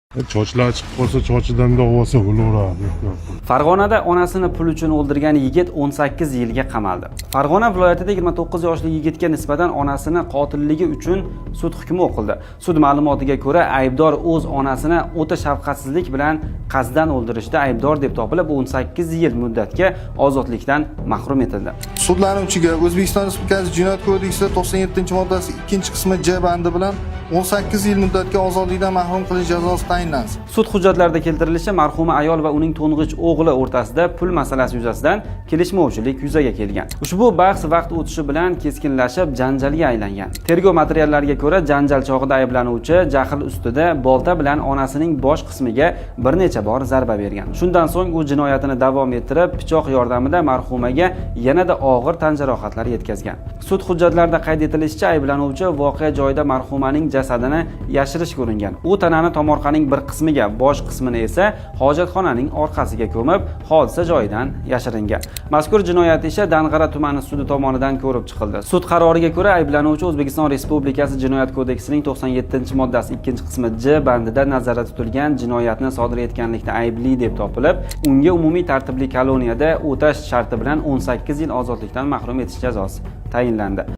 Chochlar chiqib qolsa, chochidan-da olsa bo'laveradi. Farg'onada onasini pul uchun o'ldirgan yigit 18 yilga qamaldi. Farg'ona viloyatida 29 yoshli yigitga nisbatan onasini qotilligi uchun sud hukmi o'qildi. Sud ma'lumotiga ko'ra, aybdor o'z onasini o'ta shafqatsizlik bilan qasddan o'ldirishda aybdor deb topilib, 18 yil muddatga ozodlikdan mahrum etildi. Sudlanuvchiga O'zbekiston Respublikasi Jinoyat kodeksi 97-moddasi 2-qismi J bandi bilan 18 yil muddatga ozodlikdan mahrum qilish jazosi tayinlansin. Sud hujjatlarida keltirilishi, marhuma ayol va uning to'ng'ich o'g'li o'rtasida pul masalasi yuzasidan kelishmovchilik yuzaga kelgan. Ushbu bahs vaqt o'tishi bilan keskinlashib, janjalga aylangan. Tergov materiallariga ko'ra, janjal chog'ida ayblanuvchi jahl ustida bolta bilan onasining bosh qismiga bir necha bor zarba bergan. Shundan so'ng u jinoyatini davom ettirib, pichoq yordamida marhumaga yanada og'ir tan jarohatlar yetkazgan. Sud hujjatlarida qayd etilishicha, ayblanuvchi voqea joyida marhumaning jasadini yashirish ko'ringan. U tanani tomorqaning bir qismiga, bosh qismini esa hojatxonaning orqasiga ko'mib, hodisa joyidan yashiringan. Mazkur jinoyat ishi Dang'ara tumani sudi tomonidan ko'rib chiqildi. Sud qaroriga ko'ra, ayblanuvchi O'zbekiston Respublikasi Jinoyat kodeksining 97-moddasi 2-qismi J bandida nazarda tutilgan jinoyatni sodir etganlikda aybli deb topilib, unga umumiy tartibli koloniyada o'tash sharti bilan 18 yil ozodlikdan mahrum etish jazosi tayinlandi.